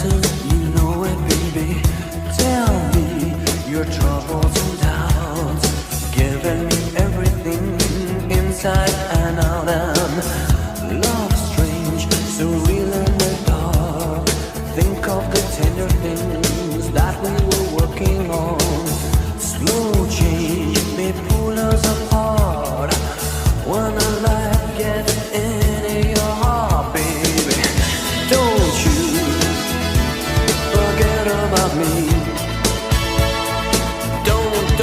dancing, you know it, baby. Tell me your troubles and doubts, giving me everything inside and out. And love strange, so real in the dark. Think of the tender things that we were working on. Slow change may pull us apart when the light gets in your heart, baby. Don't you forget about me. Don't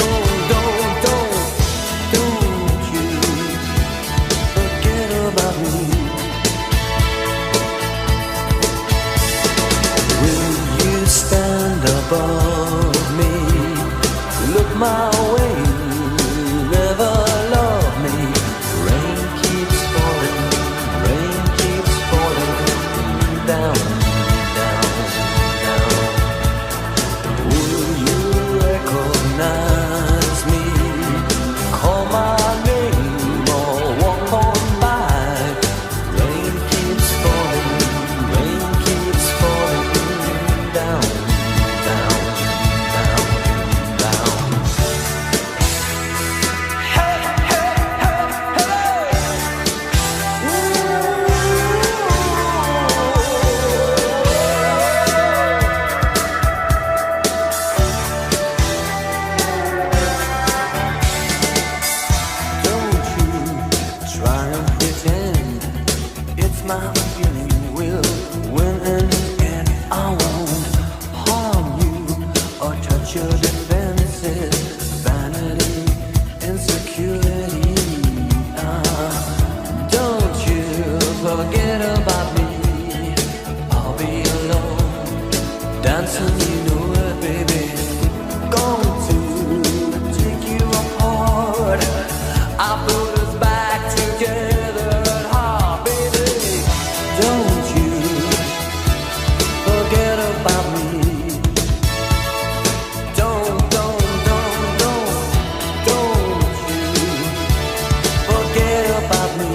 you forget about me. Will you stand above me? Look my way, never love me. Rain keeps falling down, down, down. Will you recognize me? Call my name or walk on by. Rain keeps falling down, down, down, down. Hey, hey, hey, hey. Don't you try and pretend it's my feeling will win in the end. I won't harm you or touch your defenses, vanity, insecurity. Don't you forget about me. I'll be alone, dancing, you know it, baby. Going to take you apart. I put us back together at heart, baby. Don't you forget about me. Don't you forget about me.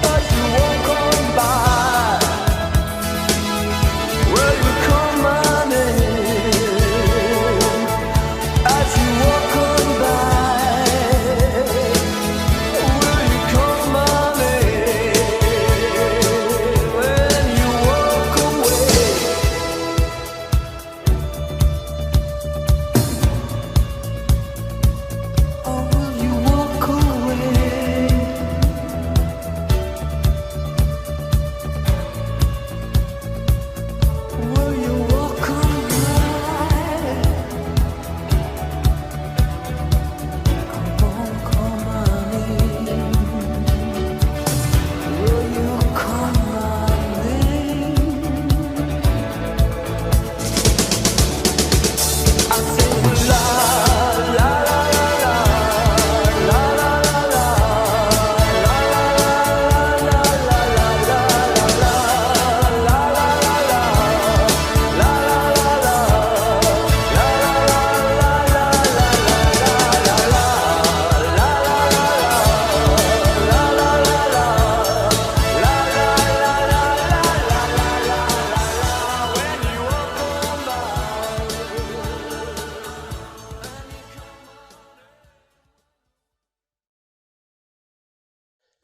As you walk on by, will you call my name? As you walk on by, will you call my name? When you walk away, or will you walk away? Will you walk on by? I won't call my name. Will you call my name? I say la la la la la la la la la la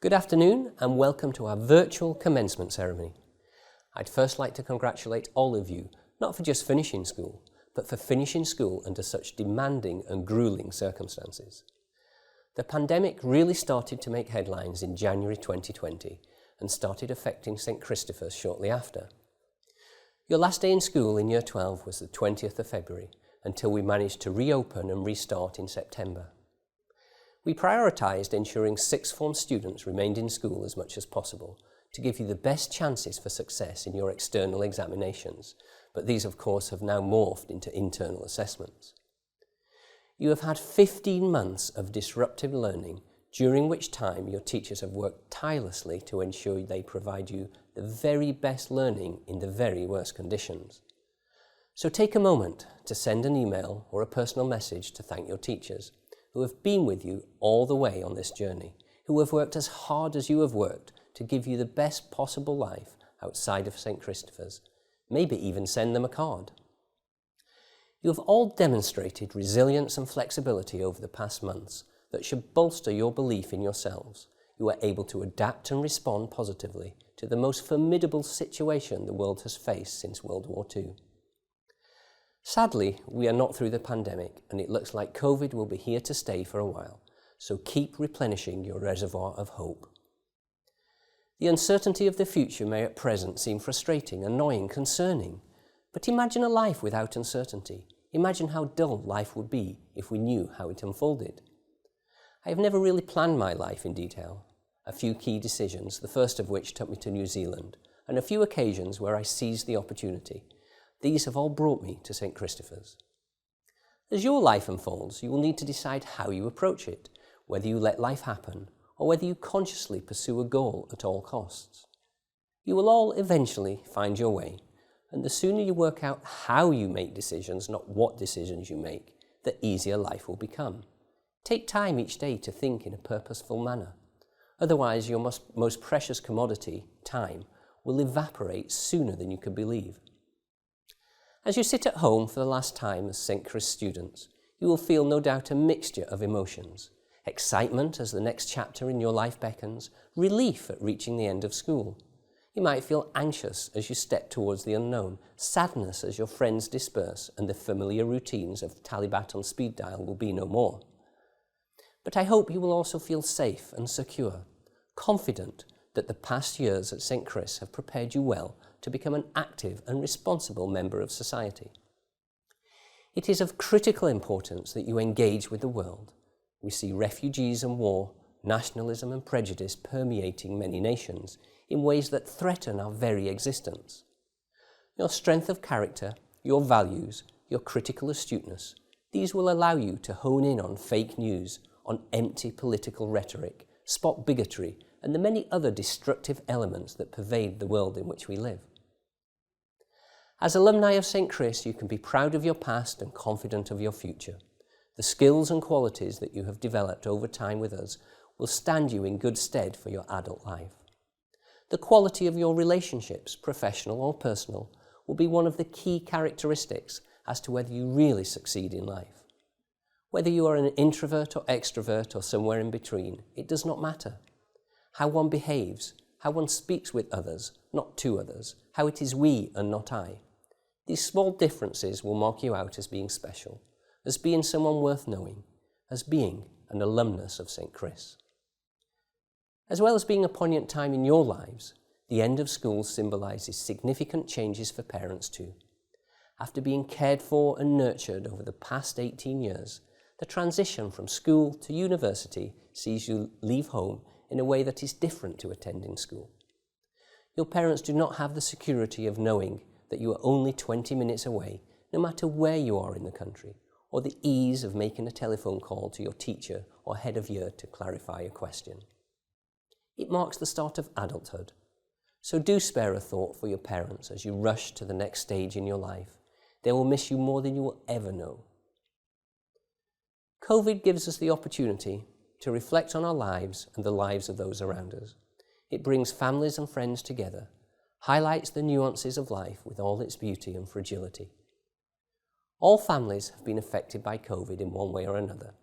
Good afternoon and welcome to our virtual commencement ceremony. I'd first like to congratulate all of you, not for just finishing school, but for finishing school under such demanding and grueling circumstances. The pandemic really started to make headlines in January 2020 and started affecting St Christopher's shortly after. Your last day in school in Year 12 was the 20th of February until we managed to reopen and restart in September. We prioritised ensuring sixth form students remained in school as much as possible to give you the best chances for success in your external examinations, but these of course have now morphed into internal assessments. You have had 15 months of disruptive learning, during which time your teachers have worked tirelessly to ensure they provide you the very best learning in the very worst conditions. So take a moment to send an email or a personal message to thank your teachers, who have been with you all the way on this journey, who have worked as hard as you have worked to give you the best possible life outside of St. Christopher's, maybe even send them a card. You have all demonstrated resilience and flexibility over the past months that should bolster your belief in yourselves. You are able to adapt and respond positively to the most formidable situation the world has faced since World War II. Sadly, we are not through the pandemic, and it looks like COVID will be here to stay for a while, so keep replenishing your reservoir of hope. The uncertainty of the future may at present seem frustrating, annoying, concerning, but imagine a life without uncertainty. Imagine how dull life would be if we knew how it unfolded. I have never really planned my life in detail. A few key decisions, the first of which took me to New Zealand, and a few occasions where I seized the opportunity. These have all brought me to St. Christopher's. As your life unfolds, you will need to decide how you approach it, whether you let life happen or whether you consciously pursue a goal at all costs. You will all eventually find your way, and the sooner you work out how you make decisions, not what decisions you make, the easier life will become. Take time each day to think in a purposeful manner. Otherwise, your most precious commodity, time, will evaporate sooner than you could believe. As you sit at home for the last time as St. Chris students, you will feel no doubt a mixture of emotions. Excitement as the next chapter in your life beckons, relief at reaching the end of school. You might feel anxious as you step towards the unknown, sadness as your friends disperse and the familiar routines of Talibat on speed dial will be no more. But I hope you will also feel safe and secure, confident that the past years at St. Chris have prepared you well to become an active and responsible member of society. It is of critical importance that you engage with the world. We see refugees and war, nationalism and prejudice permeating many nations in ways that threaten our very existence. Your strength of character, your values, your critical astuteness, these will allow you to hone in on fake news, on empty political rhetoric, spot bigotry, and the many other destructive elements that pervade the world in which we live. As alumni of St. Chris, you can be proud of your past and confident of your future. The skills and qualities that you have developed over time with us will stand you in good stead for your adult life. The quality of your relationships, professional or personal, will be one of the key characteristics as to whether you really succeed in life. Whether you are an introvert or extrovert or somewhere in between, it does not matter. How one behaves, how one speaks with others, not to others, how it is we and not I. These small differences will mark you out as being special, as being someone worth knowing, as being an alumnus of St. Chris. As well as being a poignant time in your lives, the end of school symbolises significant changes for parents too. After being cared for and nurtured over the past 18 years, the transition from school to university sees you leave home in a way that is different to attending school. Your parents do not have the security of knowing that you are only 20 minutes away, no matter where you are in the country, or the ease of making a telephone call to your teacher or head of year to clarify a question. It marks the start of adulthood, so do spare a thought for your parents as you rush to the next stage in your life. They will miss you more than you will ever know. COVID gives us the opportunity to reflect on our lives and the lives of those around us. It brings families and friends together, highlights the nuances of life with all its beauty and fragility. All families have been affected by COVID in one way or another.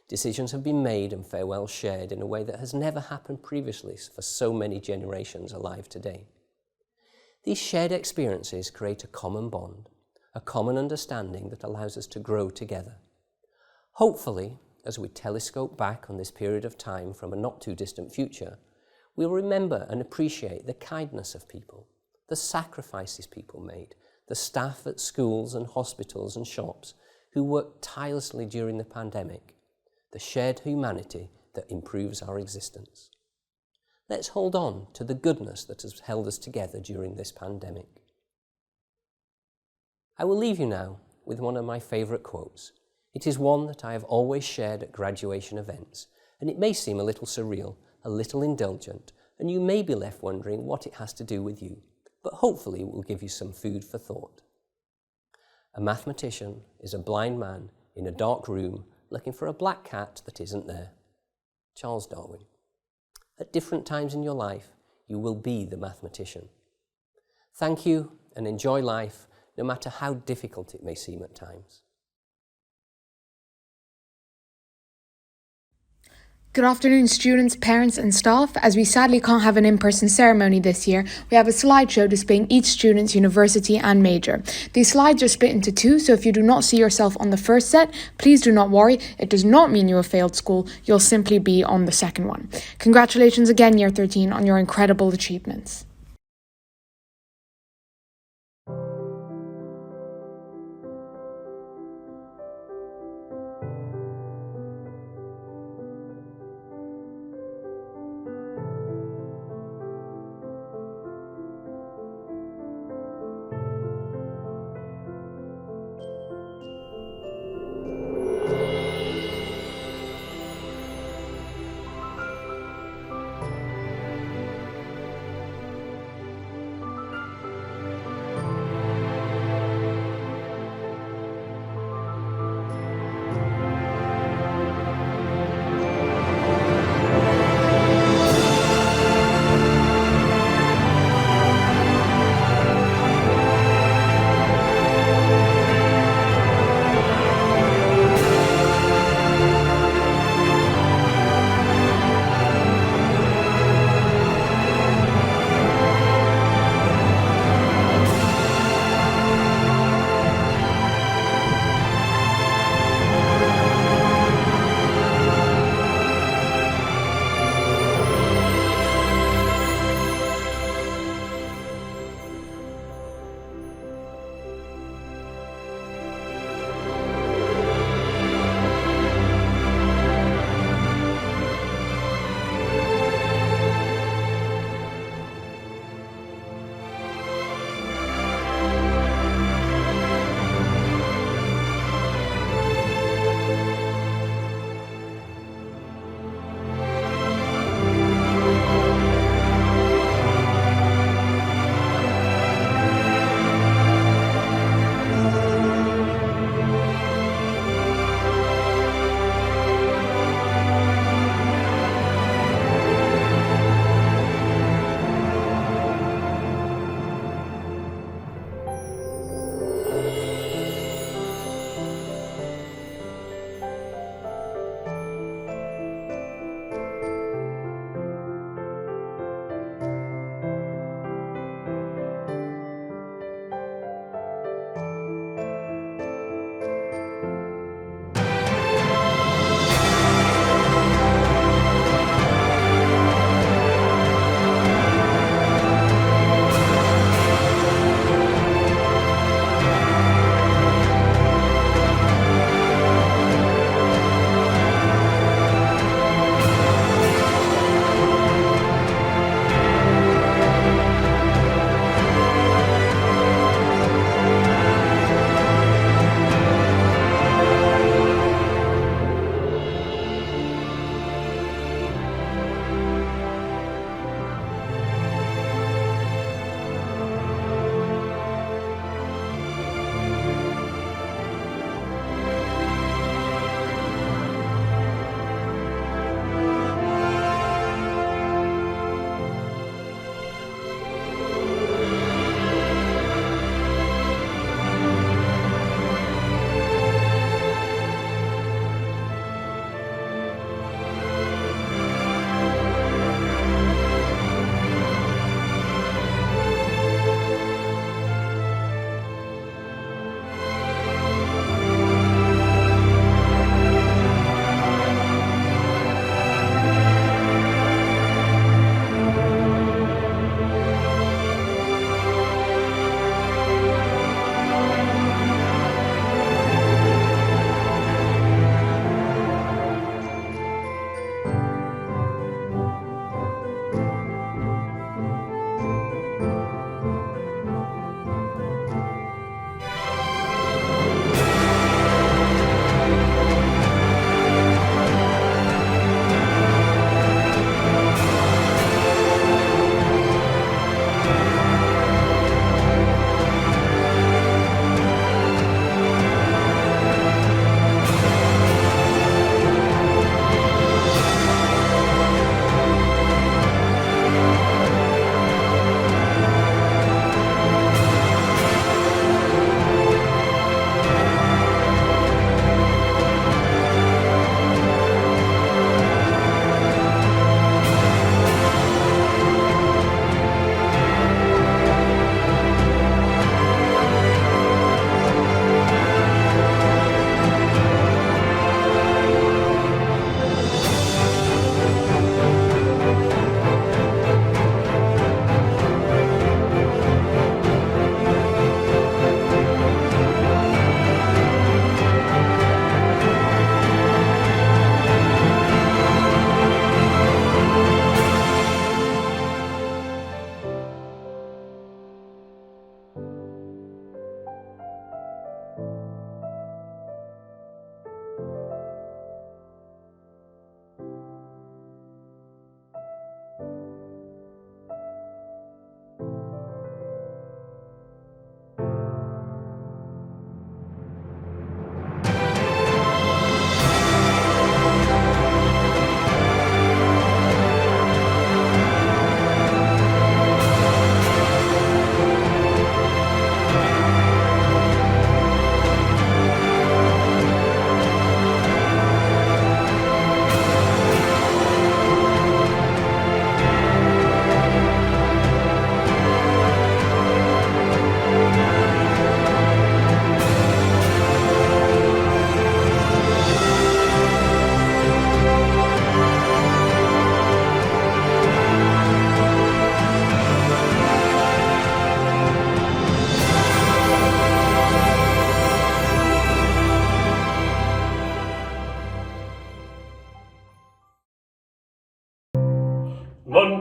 Decisions have been made and farewells shared in a way that has never happened previously for so many generations alive today. These shared experiences create a common bond, a common understanding that allows us to grow together. Hopefully, as we telescope back on this period of time from a not too distant future, we'll remember and appreciate the kindness of people, the sacrifices people made, the staff at schools and hospitals and shops who worked tirelessly during the pandemic, the shared humanity that improves our existence. Let's hold on to the goodness that has held us together during this pandemic. I will leave you now with one of my favourite quotes. It is one that I have always shared at graduation events, and it may seem a little surreal, a little indulgent, and you may be left wondering what it has to do with you, but hopefully it will give you some food for thought. A mathematician is a blind man in a dark room looking for a black cat that isn't there. Charles Darwin. At different times in your life, you will be the mathematician. Thank you and enjoy life, no matter how difficult it may seem at times. Good afternoon, students, parents and staff. As we sadly can't have an in-person ceremony this year, we have a slideshow displaying each student's university and major. These slides are split into two, so if you do not see yourself on the first set, please do not worry. It does not mean you have failed school. You'll simply be on the second one. Congratulations again, Year 13, on your incredible achievements.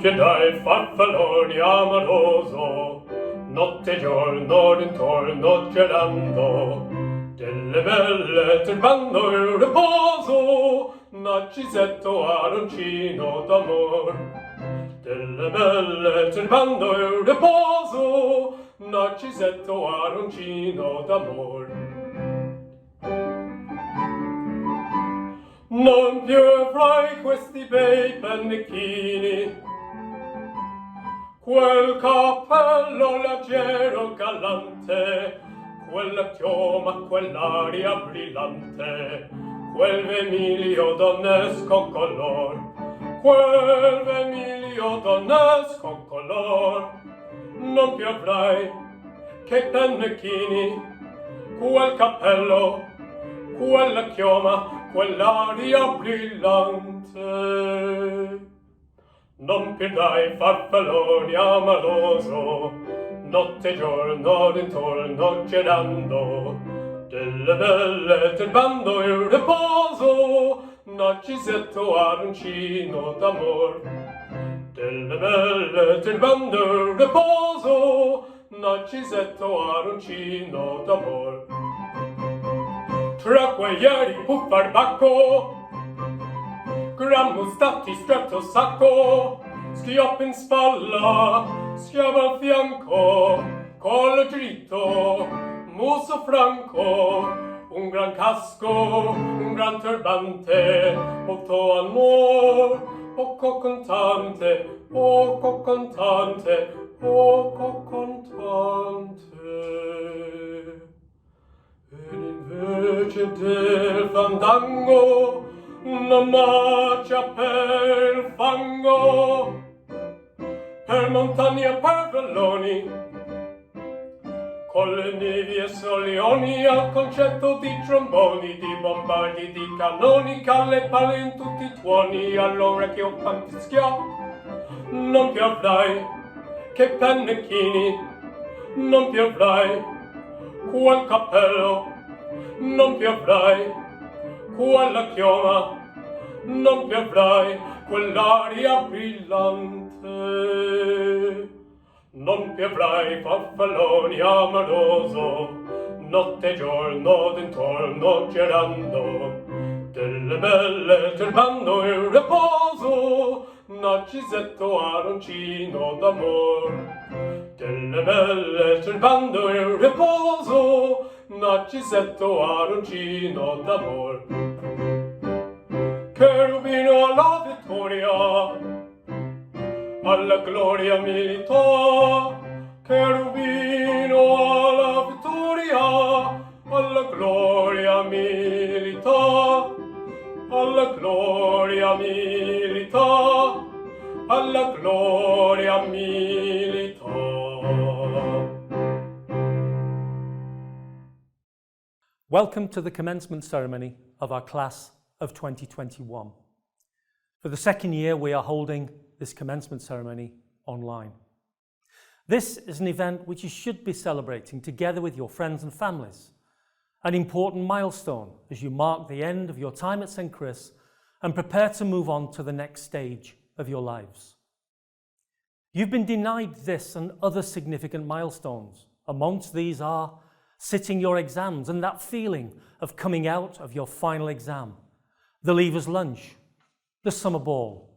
piedai farfalloni amoroso, notte e giorno d'intorno girando, delle belle turbando il riposo, Narcisetto aroncino d'amor. Delle belle turbando il riposo, Narcisetto aroncino d'amor. Non più avrai questi bei pennicchini, quel cappello leggero galante, quella chioma, quell'aria brillante, quel vermiglio donnesco color, quel vermiglio donnesco color. Non più avrai che pennicchini, quel cappello, quella chioma, quell'aria brillante. Non piedai farfalloni amoroso, notte e giorno d'intorno girando, delle belle turbando il riposo, Narcisetto aroncino d'amor. Delle belle turbando il riposo, Narcisetto aroncino d'amor. Tra ieri buffarbacco, grammustati stretto sacco, schioppo in spalla, schiava al fianco, collo dritto, muso franco, un gran casco, un gran turbante, molto amor, poco contante, poco contante, poco contante. Ed invece del fandango una marcia per il fango, per montagne e per valloni, con le nevi e solioni, al concetto di tromboni, di bombardi, di cannoni, calle palle in tutti i tuoni, all'orecchio fantischia. Non più avrai che pennecchini, non più avrai quel cappello, non più avrai quella chioma, non più avrai quell'aria brillante. Non più avrai farfalloni amoroso, notte e giorno d'intorno girando, delle belle turbando il riposo, Narcisetto aroncino d'amor. Delle belle turbando il riposo, Narcisetto aroncino d'amor. Cherubino alla vittoria, alla gloria militò. Cherubino alla vittoria, alla gloria militò. Alla gloria militò, alla gloria militò. Welcome to the commencement ceremony of our class of 2021. For the second year, we are holding this commencement ceremony online. This is an event which you should be celebrating together with your friends and families, an important milestone as you mark the end of your time at St. Chris and prepare to move on to the next stage of your lives. You've been denied this and other significant milestones. Amongst these are sitting your exams and that feeling of coming out of your final exam, the leavers' lunch, the summer ball.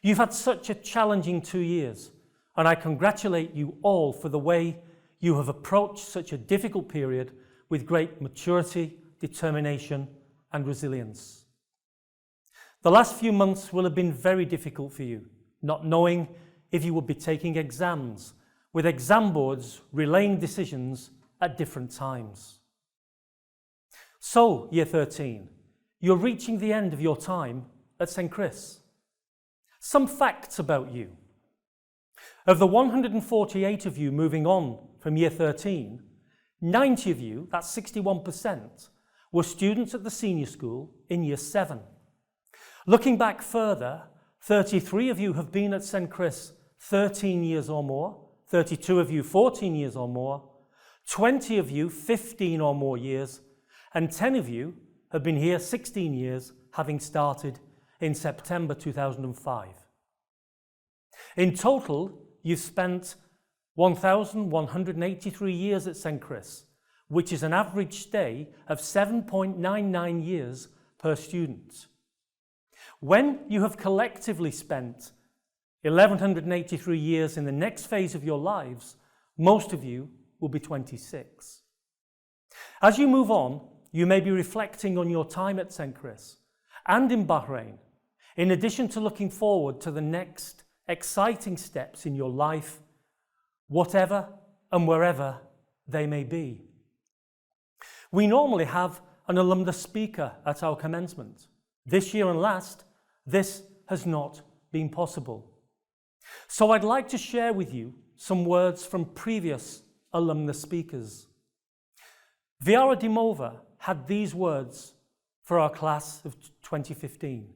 You've had such a challenging 2 years, and I congratulate you all for the way you have approached such a difficult period with great maturity, determination, and resilience. The last few months will have been very difficult for you, not knowing if you would be taking exams, with exam boards relaying decisions at different times. So, Year 13, you're reaching the end of your time at St. Chris. Some facts about you. Of the 148 of you moving on from Year 13, 90 of you, that's 61%, were students at the senior school in Year 7. Looking back further, 33 of you have been at St. Chris 13 years or more, 32 of you 14 years or more, 20 of you 15 or more years, and 10 of you have been here 16 years, having started in September 2005. In total, you've spent 1,183 years at St. Chris, which is an average stay of 7.99 years per student. When you have collectively spent 1,183 years in the next phase of your lives, most of you will be 26. As you move on, you may be reflecting on your time at St. Chris and in Bahrain, in addition to looking forward to the next exciting steps in your life, whatever and wherever they may be. We normally have an alumnus speaker at our commencement. This year and last, this has not been possible. So I'd like to share with you some words from previous alumnus speakers. Viara Dimova had these words for our class of 2015.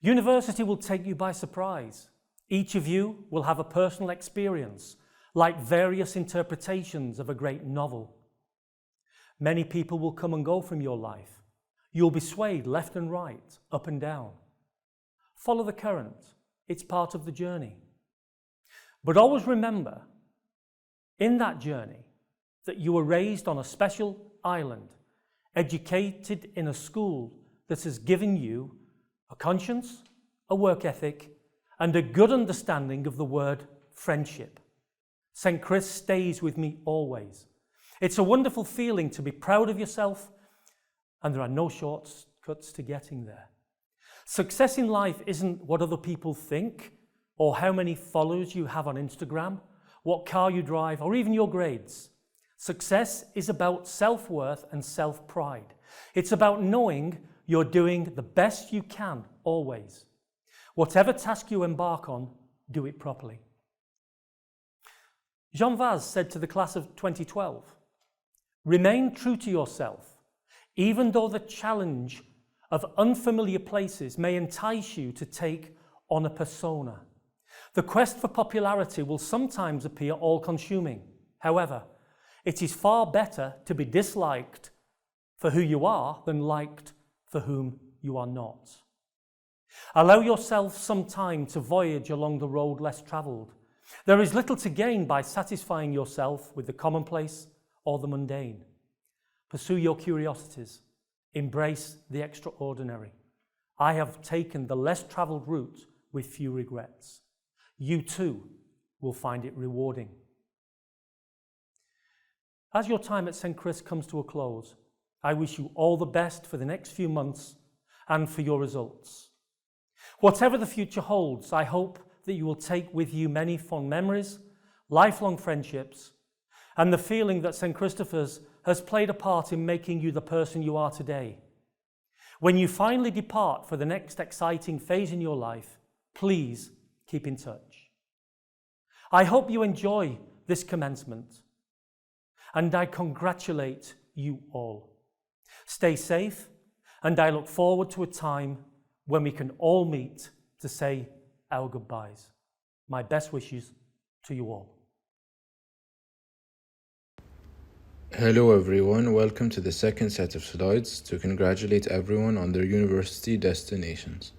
University will take you by surprise. Each of you will have a personal experience, like various interpretations of a great novel. Many people will come and go from your life. You'll be swayed left and right, up and down. Follow the current. It's part of the journey. But always remember, in that journey, that you were raised on a special island, educated in a school that has given you a conscience, a work ethic, and a good understanding of the word friendship. St. Chris stays with me always. It's a wonderful feeling to be proud of yourself, and there are no shortcuts to getting there. Success in life isn't what other people think, or how many followers you have on Instagram, what car you drive, or even your grades. Success is about self-worth and self-pride. It's about knowing you're doing the best you can always. Whatever task you embark on, do it properly. Jean Vaz said to the class of 2012, "Remain true to yourself, even though the challenge of unfamiliar places may entice you to take on a persona. The quest for popularity will sometimes appear all-consuming. However, it is far better to be disliked for who you are than liked for whom you are not. Allow yourself some time to voyage along the road less travelled. There is little to gain by satisfying yourself with the commonplace or the mundane. Pursue your curiosities. Embrace the extraordinary. I have taken the less travelled route with few regrets. You too will find it rewarding." As your time at St. Chris comes to a close, I wish you all the best for the next few months and for your results. Whatever the future holds, I hope that you will take with you many fond memories, lifelong friendships, and the feeling that St. Christopher's has played a part in making you the person you are today. When you finally depart for the next exciting phase in your life, please keep in touch. I hope you enjoy this commencement, and I congratulate you all. Stay safe, and I look forward to a time when we can all meet to say our goodbyes. My best wishes to you all. Hello everyone, welcome to the second set of slides to congratulate everyone on their university destinations.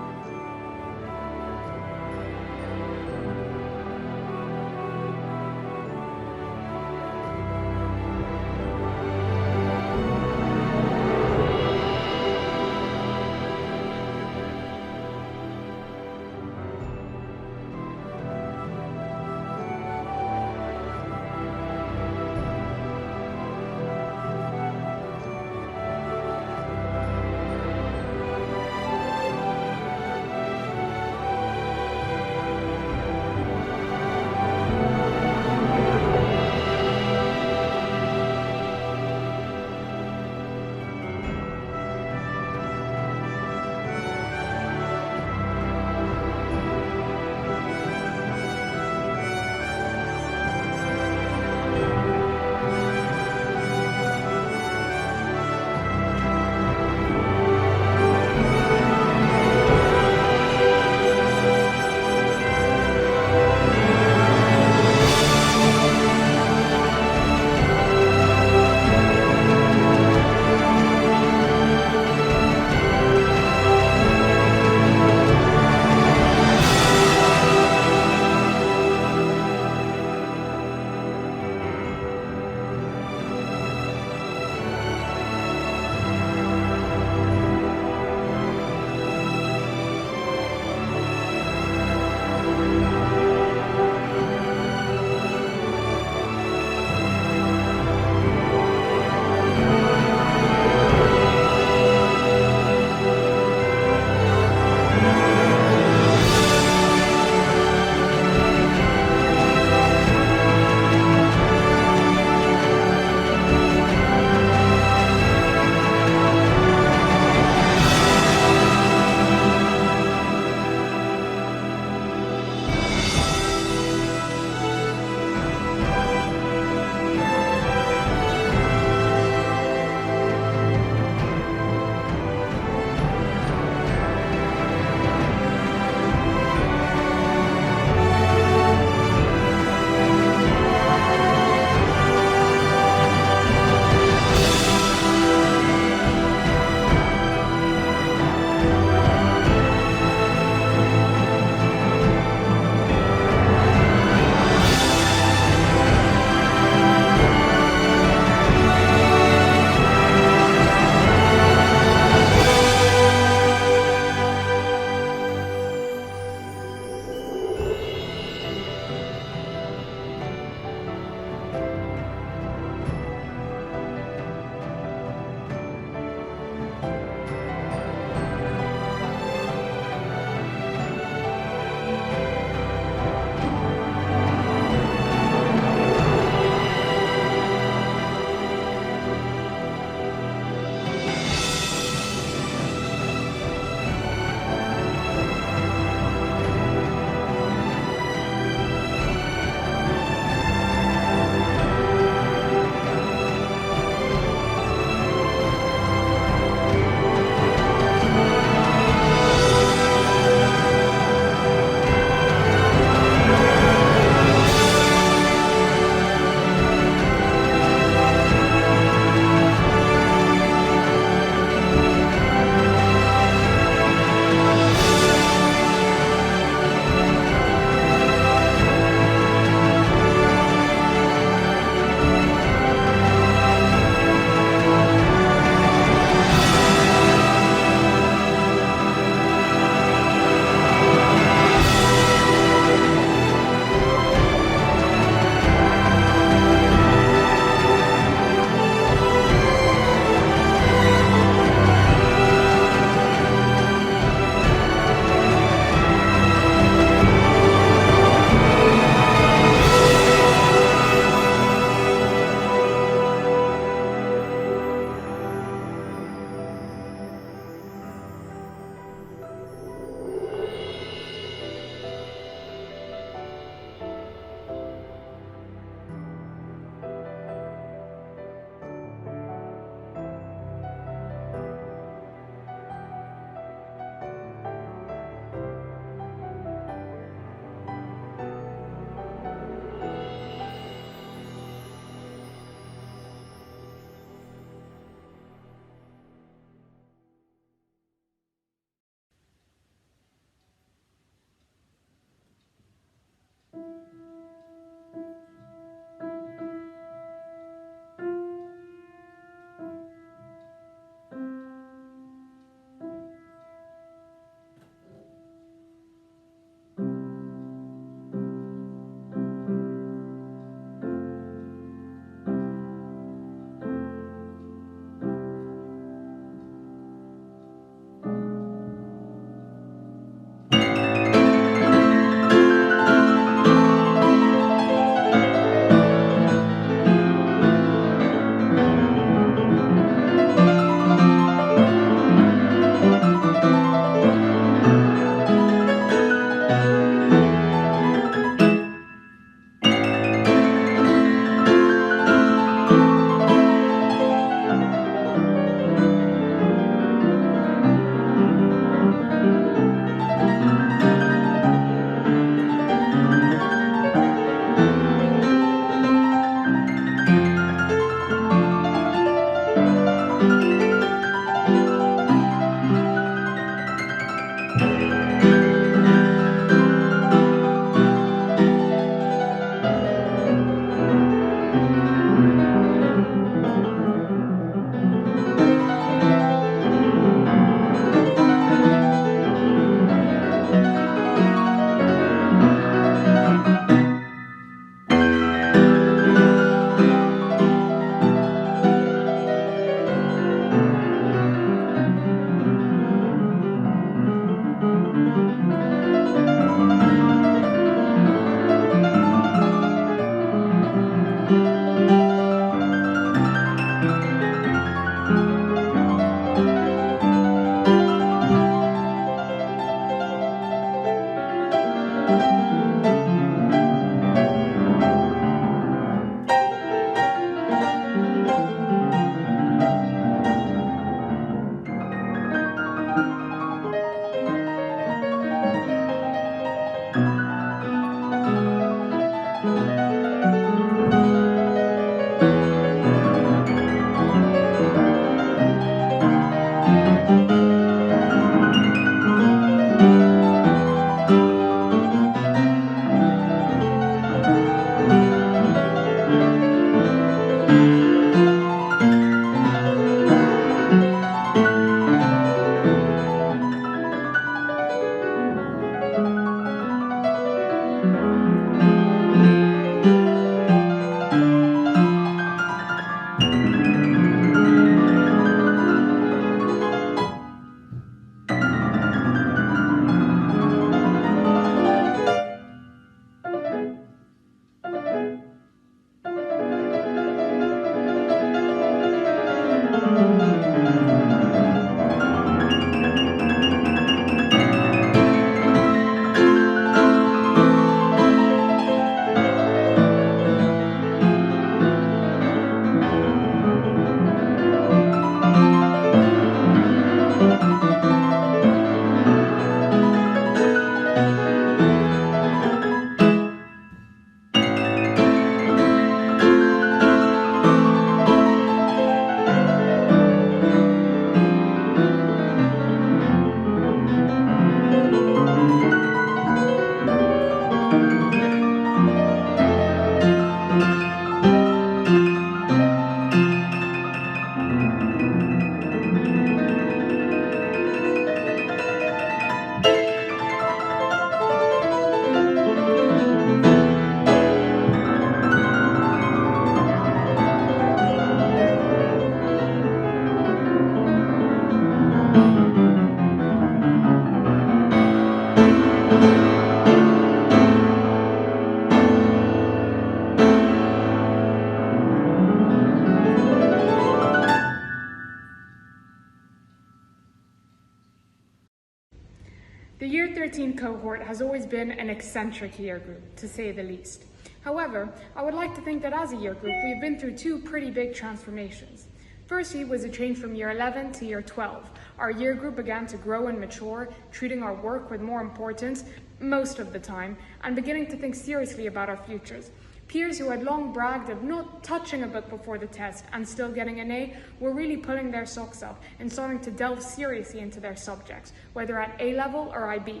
13 cohort has always been an eccentric year group, to say the least. However, I would like to think that as a year group, we've been through two pretty big transformations. Firstly was a change from year 11 to year 12. Our year group began to grow and mature, treating our work with more importance most of the time, and beginning to think seriously about our futures. Peers who had long bragged of not touching a book before the test and still getting an A were really pulling their socks up and starting to delve seriously into their subjects, whether at A level or IB.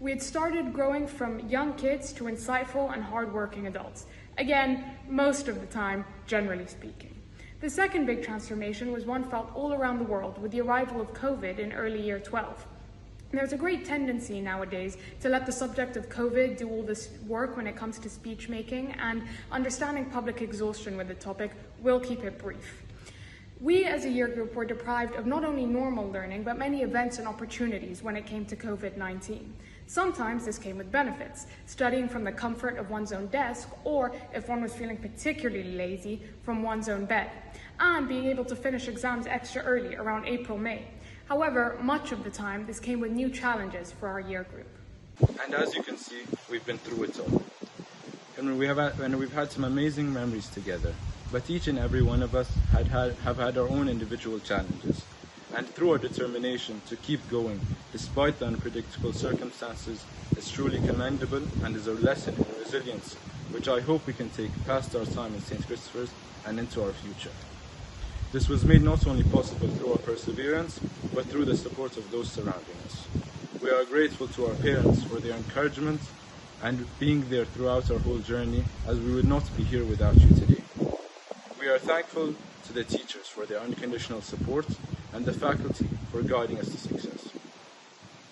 We had started growing from young kids to insightful and hardworking adults. Again, most of the time, generally speaking. The second big transformation was one felt all around the world with the arrival of COVID in early year 12. There's a great tendency nowadays to let the subject of COVID do all this work when it comes to speech making, and understanding public exhaustion with the topic will keep it brief. We as a year group were deprived of not only normal learning, but many events and opportunities when it came to COVID-19. Sometimes this came with benefits, studying from the comfort of one's own desk, or if one was feeling particularly lazy, from one's own bed, and being able to finish exams extra early around April, May. However, much of the time, this came with new challenges for our year group. And as you can see, we've been through it all. And we've had some amazing memories together, but each and every one of us have had our own individual challenges. And through our determination to keep going, despite the unpredictable circumstances, is truly commendable and is a lesson in resilience, which I hope we can take past our time in St. Christopher's and into our future. This was made not only possible through our perseverance, but through the support of those surrounding us. We are grateful to our parents for their encouragement and being there throughout our whole journey, as we would not be here without you today. We are thankful to the teachers for their unconditional support and the faculty for guiding us to success.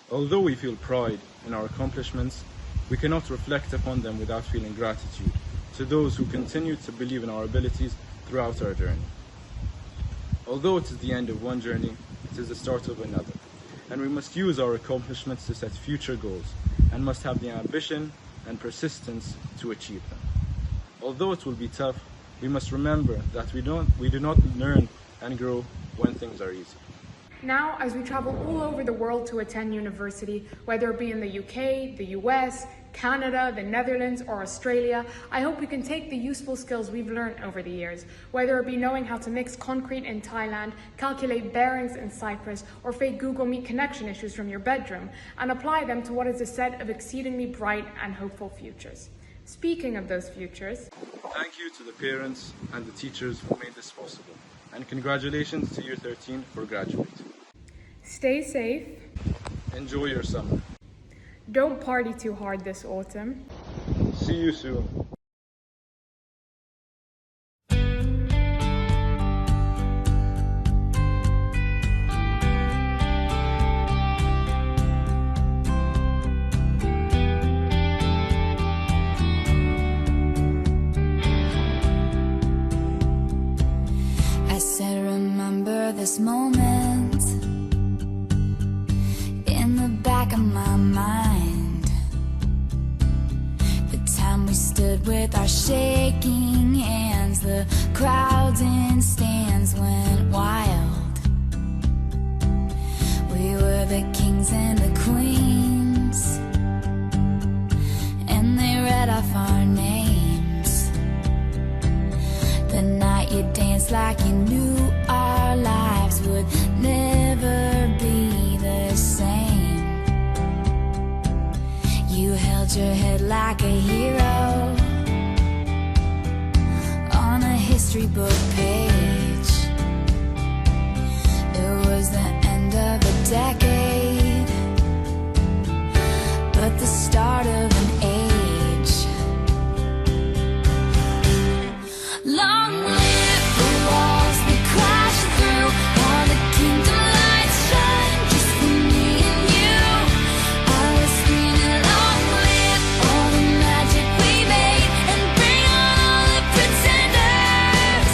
Although we feel pride in our accomplishments, we cannot reflect upon them without feeling gratitude to those who continue to believe in our abilities throughout our journey. Although it is the end of one journey, it is the start of another, and we must use our accomplishments to set future goals and must have the ambition and persistence to achieve them. Although it will be tough, we must remember that we do not learn and grow when things are easy. Now, as we travel all over the world to attend university, whether it be in the UK, the US, Canada, the Netherlands, or Australia, I hope we can take the useful skills we've learned over the years, whether it be knowing how to mix concrete in Thailand, calculate bearings in Cyprus, or fake Google Meet connection issues from your bedroom, and apply them to what is a set of exceedingly bright and hopeful futures. Speaking of those futures, thank you to the parents and the teachers who made this possible, and congratulations to Year 13 for graduating. Stay safe. Enjoy your summer. Don't party too hard this autumn. See you soon. I said, remember this moment in the back of my mind. The time we stood with our shaking hands, the crowds in stands went wild. We were the kings and the queens, and they read off our names. The night you danced like you knew our lives would never be the same. You held your head like a hero on a history book page. It was the end of a decade, but the start of an age. Long live the walls we crashed through, all the kingdom lights shine just for me and you. I was screaming, long live all the magic we made, and bring on all the pretenders.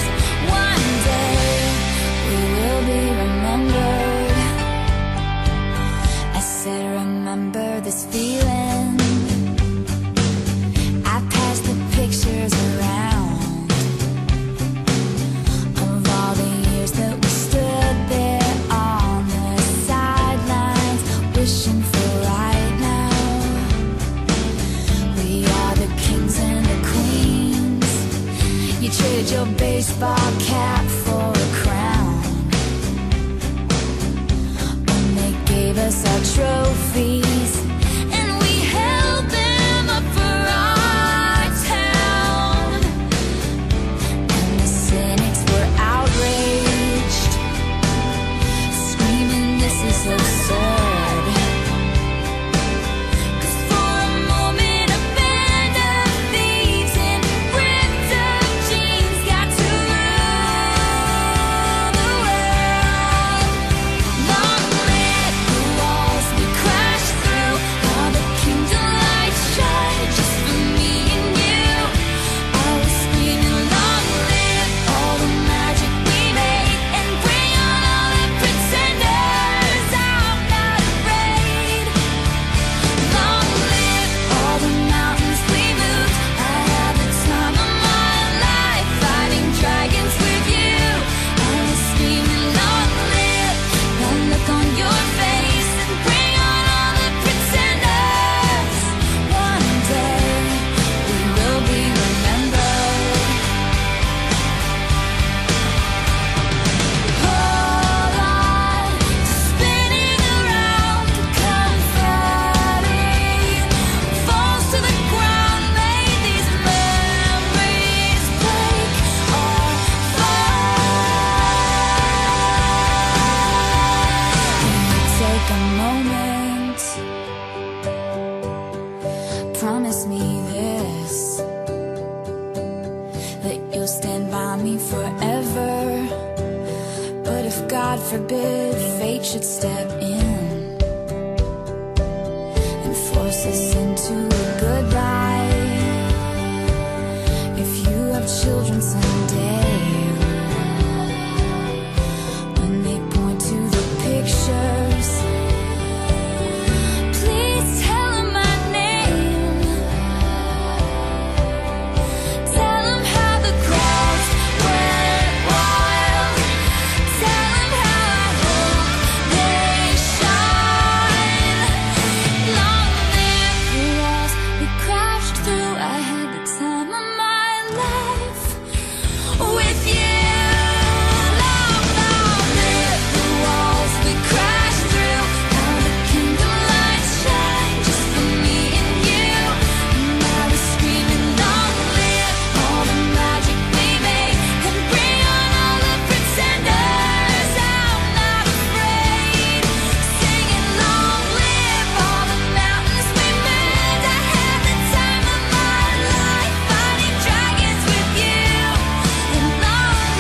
You traded your baseball cap for a crown. When they gave us our trophies and we held them up for our town, and the cynics were outraged, screaming, "This is absurd." Promise me this, that you'll stand by me forever. But if God forbid fate should step in and force us into a goodbye, if you have children someday, when they point to the pictures, please tell them my name. Tell them how the crowds went wild. Tell them how I hope they shine. Long live the walls we crashed through. I had the time of my life with you. Long, long live the walls we crashed through. How the kingdom lights shine just for me and you. And I was screaming, long live all the magic we made, and bring on all the pretenders. I'm not afraid. Singing, long live all the mountains we moved. I had the time of my life fighting dragons with you. And long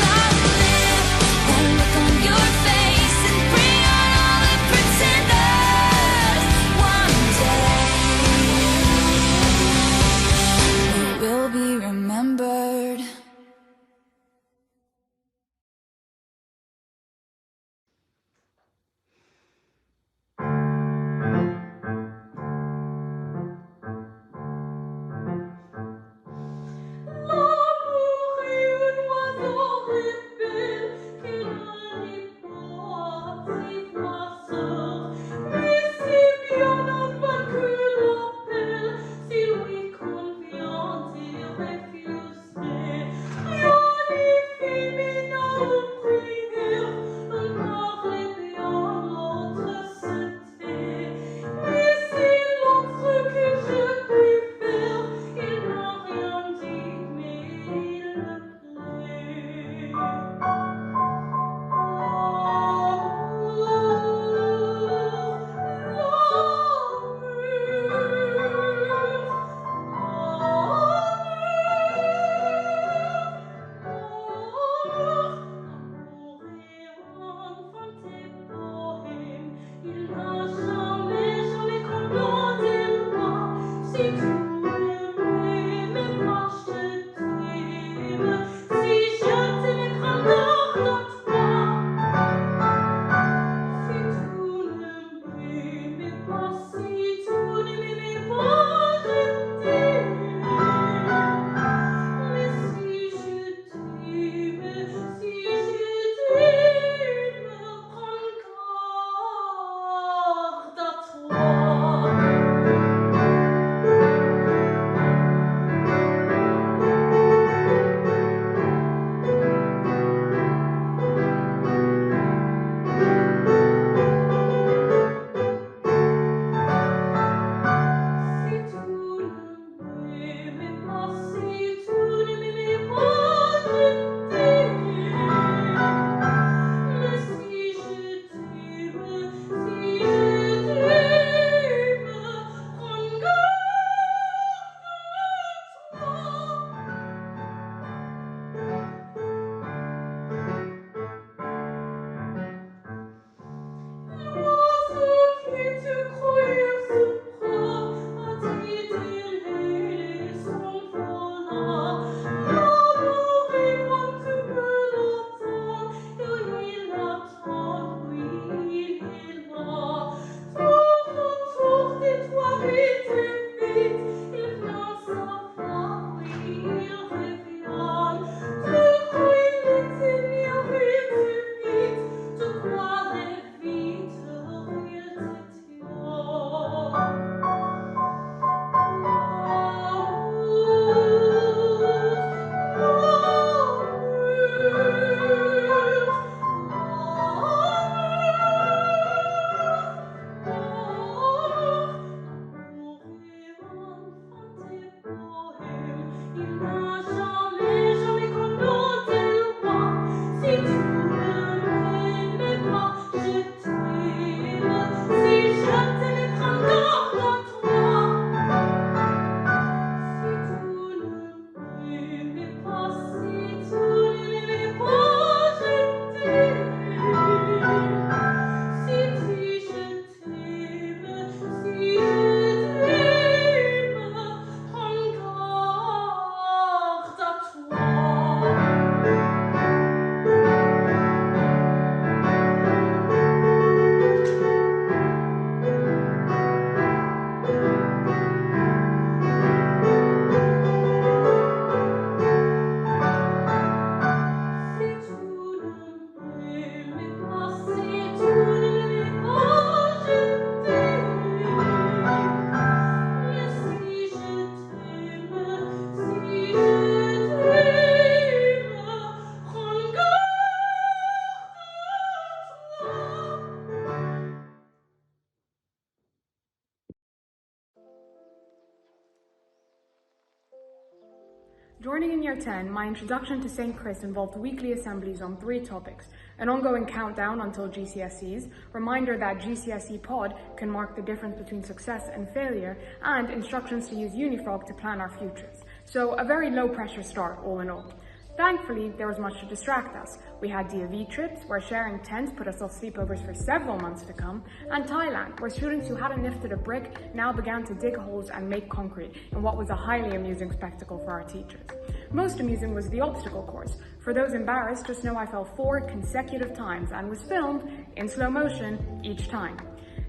Learning in Year 10, my introduction to St. Chris involved weekly assemblies on 3 topics: an ongoing countdown until GCSEs, reminder that GCSE pod can mark the difference between success and failure, and instructions to use Unifrog to plan our futures. So a very low pressure start all in all. Thankfully, there was much to distract us. We had DAV trips, where sharing tents put us off sleepovers for several months to come, and Thailand, where students who hadn't lifted a brick now began to dig holes and make concrete in what was a highly amusing spectacle for our teachers. Most amusing was the obstacle course. For those embarrassed, just know I fell 4 consecutive times and was filmed in slow motion each time.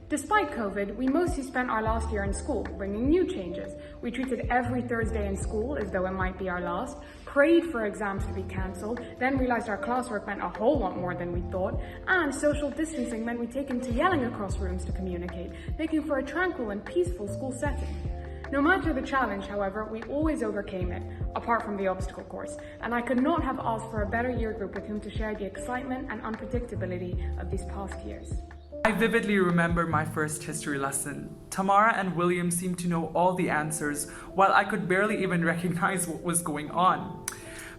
Despite COVID, we mostly spent our last year in school, bringing new changes. We treated every Thursday in school as though it might be our last, prayed for exams to be cancelled, then realised our classwork meant a whole lot more than we thought, and social distancing meant we'd taken to yelling across rooms to communicate, making for a tranquil and peaceful school setting. No matter the challenge, however, we always overcame it, apart from the obstacle course, and I could not have asked for a better year group with whom to share the excitement and unpredictability of these past years. I vividly remember my first history lesson. Tamara and William seemed to know all the answers, while I could barely even recognize what was going on.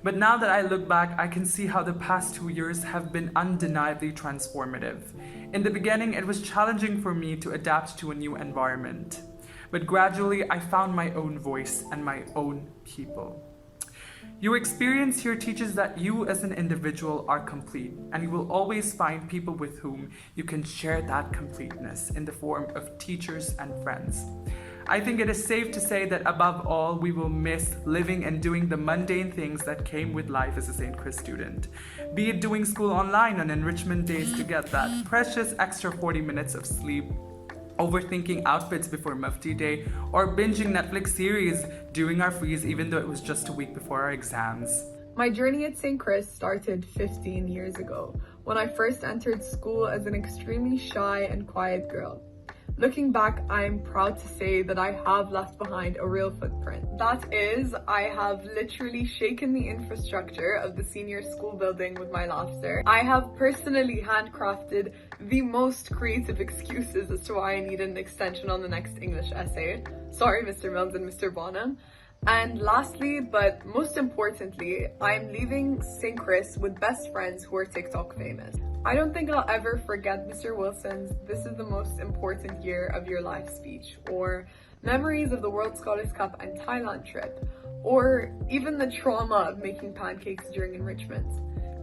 But now that I look back, I can see how the past 2 years have been undeniably transformative. In the beginning, it was challenging for me to adapt to a new environment. But gradually, I found my own voice and my own people. Your experience here teaches that you as an individual are complete, and you will always find people with whom you can share that completeness in the form of teachers and friends. I think it is safe to say that above all, we will miss living and doing the mundane things that came with life as a St. Chris student. Be it doing school online on enrichment days to get that precious extra 40 minutes of sleep, overthinking outfits before Mufti Day, or binging Netflix series during our freeze even though it was just a week before our exams. My journey at St. Chris started 15 years ago, when I first entered school as an extremely shy and quiet girl. Looking back, I am proud to say that I have left behind a real footprint. That is, I have literally shaken the infrastructure of the senior school building with my laughter. I have personally handcrafted the most creative excuses as to why I needed an extension on the next English essay. Sorry, Mr. Mills and Mr. Bonham. And lastly, but most importantly, I'm leaving St. Chris with best friends who are TikTok famous. I don't think I'll ever forget Mr. Wilson's "This is the most important year of your life" speech, or memories of the World Scholars Cup and Thailand trip, or even the trauma of making pancakes during enrichment.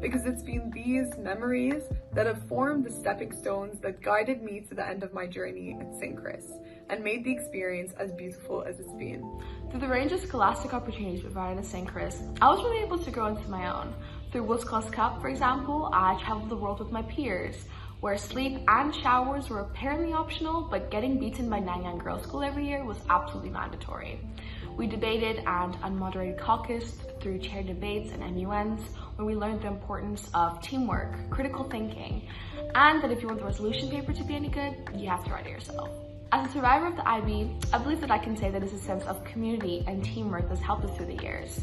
Because it's been these memories that have formed the stepping stones that guided me to the end of my journey at St. Chris and made the experience as beautiful as it's been. Through the range of scholastic opportunities provided at St. Chris, I was really able to grow into my own. Through World Scholars Cup, for example, I traveled the world with my peers, where sleep and showers were apparently optional, but getting beaten by Nanyang Girls' School every year was absolutely mandatory. We debated and unmoderated caucused through chair debates and MUNs, where we learned the importance of teamwork, critical thinking, and that if you want the resolution paper to be any good, you have to write it yourself. As a survivor of the IB, I believe that I can say that it's a sense of community and teamwork that's helped us through the years.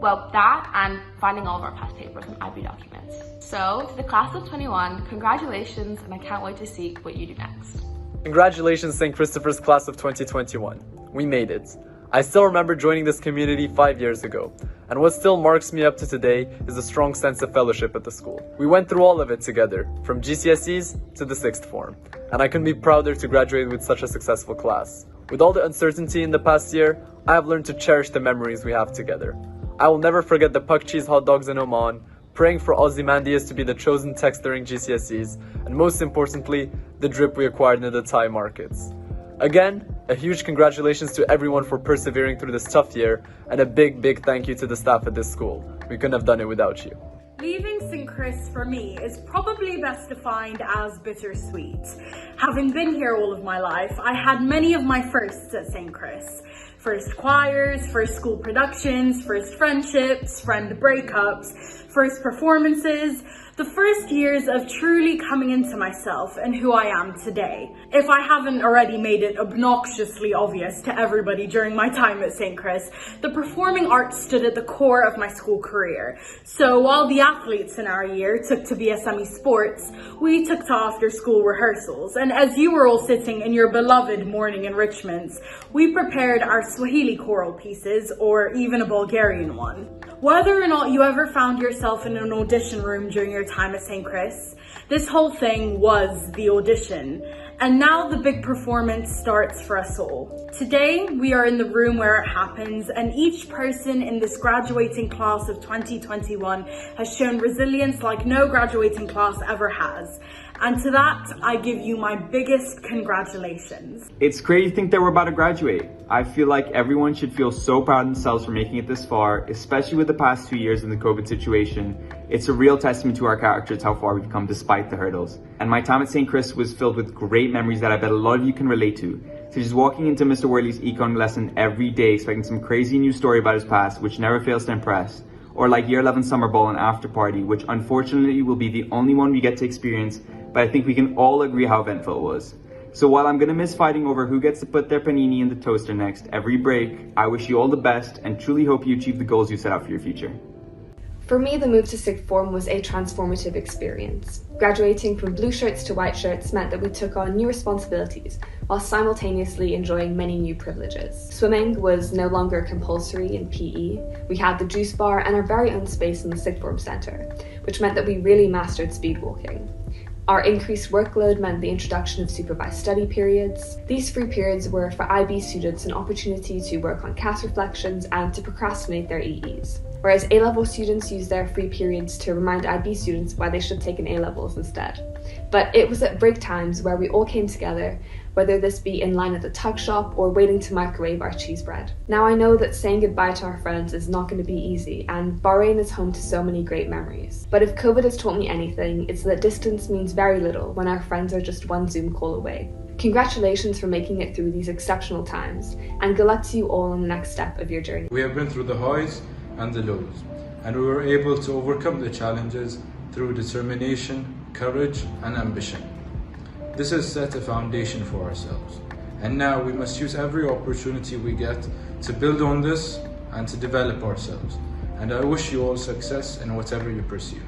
Well, that and finding all of our past papers and IB documents. So, to the class of 21, congratulations, and I can't wait to see what you do next. Congratulations, St. Christopher's class of 2021. We made it. I still remember joining this community 5 years ago, and what still marks me up to today is a strong sense of fellowship at the school. We went through all of it together, from GCSEs to the 6th form, and I couldn't be prouder to graduate with such a successful class. With all the uncertainty in the past year, I have learned to cherish the memories we have together. I will never forget the puck cheese hot dogs in Oman, praying for Ozymandias to be the chosen text during GCSEs, and most importantly, the drip we acquired in the Thai markets. Again, a huge congratulations to everyone for persevering through this tough year, and a big thank you to the staff at this school. We couldn't have done it without you. Leaving St. Chris for me is probably best defined as bittersweet. Having been here all of my life, I had many of my firsts at St. Chris. First choirs, first school productions, first friendships, friend breakups, first performances, the first years of truly coming into myself and who I am today. If I haven't already made it obnoxiously obvious to everybody during my time at St. Chris, the performing arts stood at the core of my school career. So while the athletes in our year took to BSME sports, we took to after school rehearsals. And as you were all sitting in your beloved morning enrichments, we prepared our Swahili choral pieces, or even a Bulgarian one. Whether or not you ever found yourself in an audition room during your time at St. Chris, this whole thing was the audition. And now the big performance starts for us all. Today, we are in the room where it happens, and each person in this graduating class of 2021 has shown resilience like no graduating class ever has. And to that, I give you my biggest congratulations. It's great to think that we're about to graduate. I feel like everyone should feel so proud of themselves for making it this far, especially with the past 2 years in the COVID situation. It's a real testament to our characters how far we've come despite the hurdles. And my time at St. Chris was filled with great memories that I bet a lot of you can relate to. Such as walking into Mr. Worley's econ lesson every day expecting some crazy new story about his past, which never fails to impress. Or like Year 11 Summer Ball and After Party, which unfortunately will be the only one we get to experience, but I think we can all agree how eventful it was. So while I'm gonna miss fighting over who gets to put their panini in the toaster next every break, I wish you all the best and truly hope you achieve the goals you set out for your future. For me, the move to sixth form was a transformative experience. Graduating from blue shirts to white shirts meant that we took on new responsibilities while simultaneously enjoying many new privileges. Swimming was no longer compulsory in PE. We had the juice bar and our very own space in the sixth form centre, which meant that we really mastered speed walking. Our increased workload meant the introduction of supervised study periods. These free periods were for IB students an opportunity to work on CAS reflections and to procrastinate their EEs. Whereas A-level students used their free periods to remind IB students why they should take an A-levels instead. But it was at break times where we all came together, whether this be in line at the tuck shop or waiting to microwave our cheese bread. Now I know that saying goodbye to our friends is not going to be easy, and Bahrain is home to so many great memories. But if COVID has taught me anything, it's that distance means very little when our friends are just one Zoom call away. Congratulations for making it through these exceptional times, and good luck to you all on the next step of your journey. We have been through the highs and the lows, and we were able to overcome the challenges through determination, courage, and ambition. This has set a foundation for ourselves, and now we must use every opportunity we get to build on this and to develop ourselves. And I wish you all success in whatever you pursue.